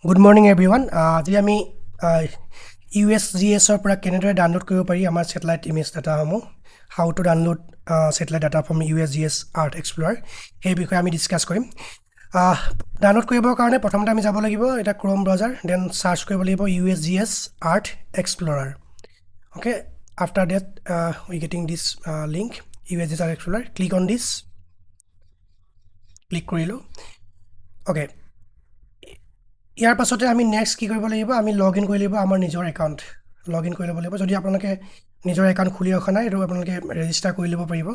Good morning everyone. Today আমি USGS পৰা কেনেদৰে ডাউনলোড কৰিব পাৰি আমাৰ স্যাটেলাইট ইমেজ ডাটা সমূহ how to download satellite data from USGS EarthExplorer এই বিষয়ে আমি ডিসকাস কৰিম। ডাউনলোড কৰিবৰ কাৰণে প্ৰথমতে আমি যাব লাগিব এটা Chrome browser, then search কৰিব লাগিব USGS EarthExplorer. Okay, after that we getting this link USGS EarthExplorer. Click on this. Click কৰিলো. Okay, ইয়াৰ পাছতে আমি নেক্সট কি কৰিব লাগিব আমি লগইন কৰি লাগিব আমাৰ নিজৰ একাউণ্ট লগইন কৰি ল'ব লাগিব যদি আপোনালোকে নিজৰ একাউণ্ট খুলি ৰখা নাই আৰু আপোনালোকে ৰেজিষ্টাৰ কৰি ল'ব পাৰিব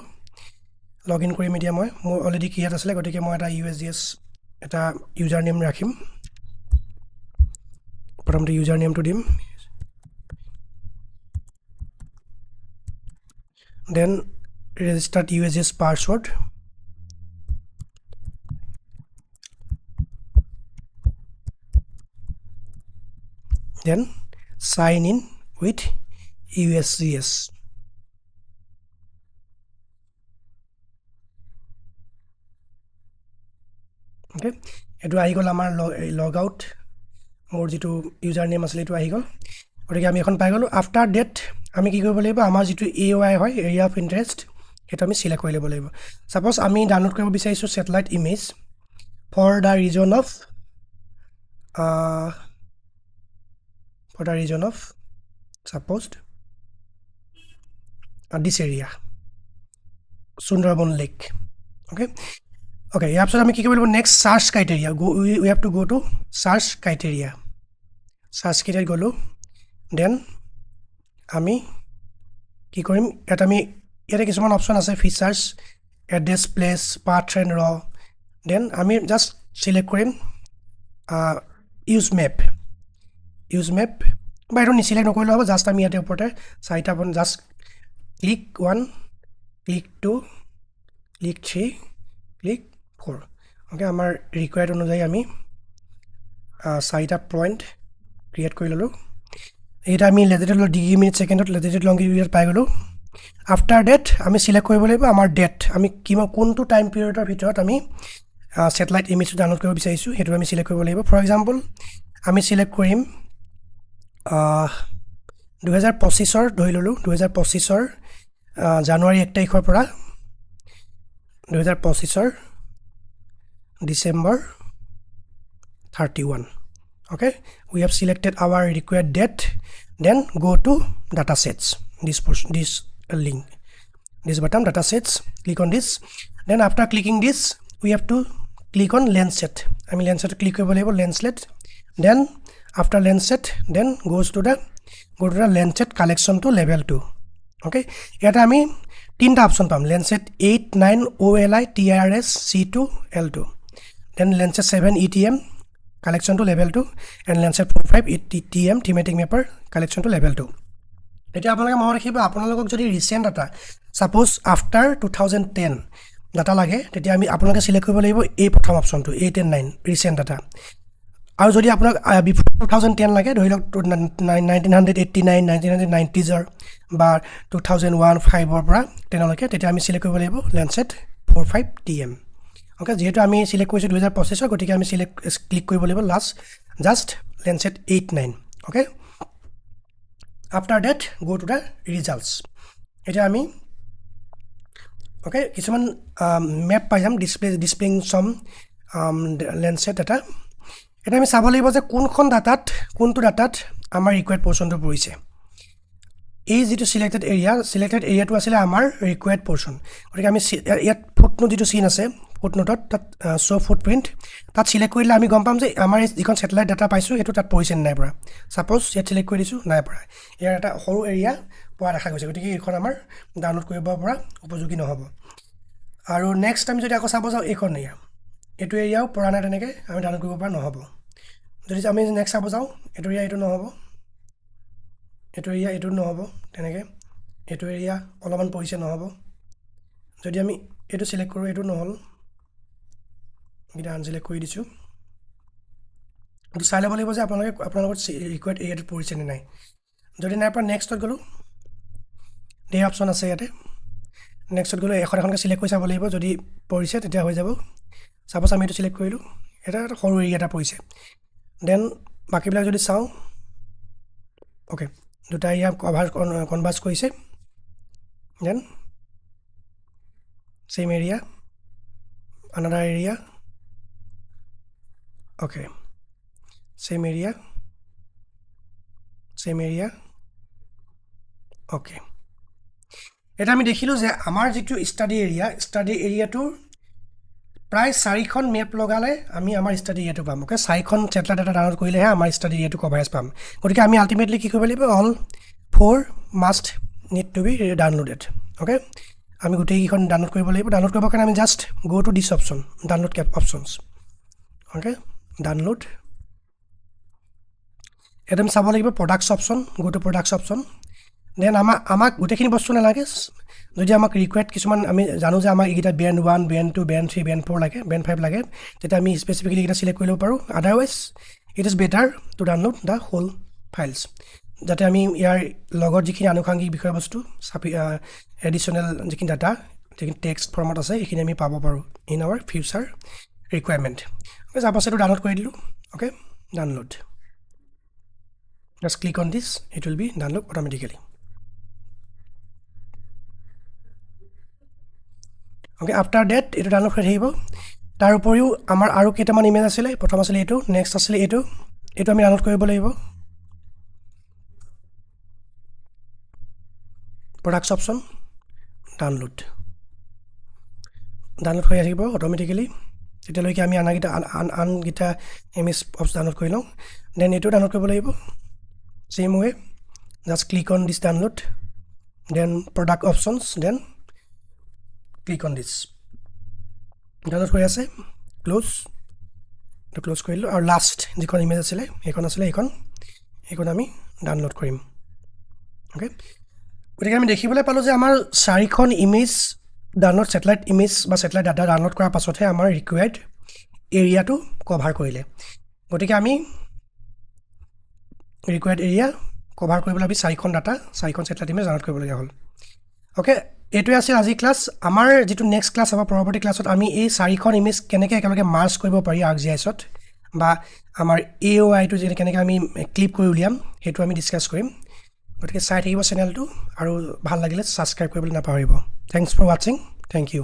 লগইন কৰি মিডিয়া মই মোৰ অলৰেডি ক্ৰিয়েট আছিলে গতিকে মই এটা USGS এটা ইউজাৰ নেম ৰাখিম প্ৰথমতে ইউজাৰ নেমটো দিম then registered USGS password then sign in with USGS. Okay, etu ahi gol amar log out mor jitu user name asle etu ahi gol gotike ami ekhon pai golu after that ami ki koribo laibo amar jitu AOI hoy area of interest etu ami select kori lebo laibo suppose ami download koribo bisaisu satellite image for the region of for the region of supposed this area Sundarban Lake. Okay, after আমি কি কৰিব লাগিব next search criteria we have to go to search criteria গলো then আমি কি কৰিম এটা আমি ইয়াতে কিছুমান অপচন আছে features address place path and raw then আমি just select কৰিম use map বাইৰে নি সিলেক্ট নকৰিলে হ'ব জাস্ট আমি ইয়াতে ওপৰতে চাইটা বন just click 1 click 2 click 3 click 4 okay আমাৰ ৰিকোয়াৰ্ড অনুযায়ী আমি চাইটা পয়েন্ট ক্ৰিয়েট কৰি ললো এটা আমি লেটিটিউড ডিগ্ৰী মিনিট সেকেন্ডত লেটিটিউড লংগিটিউড পাই গলো আফটাৰ ডেট আমি সিলেক্ট কৰিব লাগিব আমাৰ ডেট আমি কিমান কোনটো টাইম পিৰিয়ডৰ ভিতৰত আমি স্যাটেলাইট ইমেজ ডাউনলোড কৰিব বিচাৰিছো হেতু আমি সিলেক্ট কৰিব লাগিব ফৰ এক্সাম্পল আমি সিলেক্ট কৰিম 2025 ধৰি ললো 2025 জানুৱাৰী 1 তাৰিখৰ পৰা 2025 December 31 okay we have selected our required date then go to datasets this portion this link this button datasets click on this then after clicking this we have to click on Landsat I mean Landsat click কৰিব লাগিব Landsat then after Landsat then go to the Landsat collection to level 2 okay এটা আমি তিনটা option পাম Landsat 8 9 OLI TRS C2 L2 then Landsat 7 ETM collection to level 2 and Landsat 45 TM thematic mapper collection to level 2 এটা আপোনালোকে মনত ৰাখিব আপোনালোকক যদি recent data suppose after 2010 data লাগে তেতিয়া আমি আপোনালোকে সিলেক্ট কৰিব লাগিব এই প্ৰথম অপশনটো 8 and 9 ৰিসেন্ট ডাটা আৰু যদি আপোনাক বিফৰ 2010 লাগে ধৰি লওক 1989 1990s বা 2001 5 পৰা তেনেলৈকে তেতিয়া আমি সিলেক্ট কৰিব লাগিব Landsat 45 TM ওকে যেহেতু আমি সিলেক্ট কৰিছো 2025 গতিকে আমি সিলেক্ট ক্লিক কৰিব লাগিব last just Landsat 89 okay after that go to the results এটা আমি ওকে কিছুমান ম্যাপ পাই যাম displaying some Landsat data এটা আমি চাব লাগিব যে কোনখন ডাটাত কোনটো ডাটাত আমাৰ ৰিকোয়াৰ্ড পোৰশনটো পৰিছে এই যেটো সিলেক্টেড এৰিয়াটো আছিল আমাৰ ৰিকোয়াৰ্ড পোরশন গতিকে আমি ইয়াত ফুটনোট যেটো সিন আছে ফুটনোটত তাত শো ফুটপ্ৰিন্ট তাত সিলেক্ট কৰিলে আমি গম পাম যে আমাৰ যিখন স্যাটেলাইট ডাটা পাইছো এটো তাত পৰিছে নাই পৰা সাপোজ ইয়াত সিলেক্ট কৰি দিছো নাই পৰা ইয়াৰ এটা সৰু এৰিয়া পোৱা দেখা গৈছে গতিকে এইখন আমাৰ ডাউনলোড কৰিব পৰা উপযোগী নহব আৰু নেক্সট আমি যদি আকৌ চাব যাও এইখন এৰিয়া এটো এৰিয়াও পৰা নাই তেনেকে আমি ডাউনলোড কৰিব পৰা নহব যদি আমি নেক্সট চাব যাও এটো এৰিয়া এটো নহব এটো এৰিয়া এটো নহব তেনেকে এটো এৰিয়া অলপমান পৰিছে নহব যদি আমি এটো সিলেক্ট কৰো এটো নহল এটা আনসিলেক্ট কৰি দিছো এটো চাই ল'ব লাগিব যে আপোনালোকৰ ৰিকোয়াৰ্ড এৰিয়াটো পৰিছে নে নাই যদি নাই পৰা নেক্সটত গলো দে অপচন আছে ইয়াতে নেক্সটত গলো এখনকে সিলেক্ট কৰি চাব লাগিব যদি পৰিছে তেতিয়া হৈ যাব সাপোজ আমি এটো সিলেক্ট কৰিলো এটা সৰু এৰিয়া এটা পৰিছে দেন বাকিবিলাক যদি চাওঁ ওকে দুটা এৰিয়া কভাৰ কনভাৰ্জ কৰিছে then same area another area okay same area okay এটা আমি দেখিলো যে আমাৰ যেটো স্টাডি এৰিয়াটোৰ প্ৰায় 4খন মেপ লগালে আমি আমাৰ স্টাডি এৰিয়াটো পাম ওকে 4খন স্যাটেলাইট ডাটা ডাউনলোড কৰিলেহে আমাৰ স্টাডি এৰিয়াটো কভাৰেজ পাম গতিকে আমি আলটিমেটলি কি কৰিব লাগিব all 4 must need to be downloaded okay আমি গোটেইখন ডাউনলোড কৰিব লাগিব ডাউনলোড কৰিবৰ কাৰণে আমি just go to this option download cap options okay download এদম চাব লাগিব products option go to products option then আমাক গোটেইখিনি বস্তু নালাগে যদি আমাক ৰিকোয়াৰ্ড কিছুমান আমি জানো যে আমাক এইটা ব্যান্ড 1 ব্যান্ড 2 ব্যান্ড 3 ব্যান্ড 4 লাগে ব্যান্ড 5 লাগে তেতিয়া আমি স্পেসিফিক্যালি এটা সিলেক্ট কৰিব পাৰো otherwise it is better to download the whole files যাতে আমি ইয়াৰ লগত যিখিনি আনুষাংগিক বিষয়বস্তু এডিশনাল যিখিনি ডাটা যিখিনি টেক্সট ফৰ্মেট আছে এইখিনি আমি পাব পাৰো in our future requirement okay suppose এটো ডাউনলোড কৰি দিলো okay download just click on this it will be download automatically okay after that it download হৈ থাকিব তাৰ উপৰিও আমাৰ আৰু কেইটামান ইমেজ আছিল প্ৰথম আছিল এটো নেক্সট আছিল এটো আমি ডাউনলোড কৰিব লাগিব products option download হৈ আহিব automatically তেতিয়ালৈকে আমি আনগিটা ইমেজ অপচন ডাউনলোড কৰি লওঁ দেন এটো ডাউনলোড কৰিব লাগিব same way just click on this download then product options then click on this download হৈ আছে close to close কৰিলো আৰু লাষ্ট যিখন ইমেজ আছিল এইখন আমি ডাউনলোড কৰিম ওকে গতিকে আমি দেখিবলৈ পালো যে আমাৰ 4খন ইমেজ ডাউনলোড স্যাটেলাইট ইমেজ বা স্যাটেলাইট ডাটা ডাউনলোড কৰাৰ পাছতহে আমাৰ ৰিকোয়াৰ্ড এৰিয়াটো কভাৰ কৰিলে গতিকে আমি ৰিকোয়াৰ্ড এৰিয়া কভাৰ কৰিবলৈ আমি 4খন ডাটা 4খন স্যাটেলাইট ইমেজ ডাউনলোড কৰিবলগীয়া হ'ল ওকে এটোই আছিল আজি ক্লাস আমাৰ যেটো নেক্সট ক্লাস হ'ব পৰৱৰ্তী ক্লাছত আমি এই 4খন ইমেজ কেনেকৈ একেলগে মাৰ্জ কৰিব পাৰি ArcGISত বা আমাৰ AOI টো যেনে কেনেকৈ আমি ক্লিপ কৰি উলিয়াম হেতু আমি ডিসকাস কৰিম গতিকে চাই থাকিব চেনেলটো আৰু ভাল লাগিলে সাবস্ক্ৰাইব কৰিবলৈ নাপাহৰিব thanks for watching thank U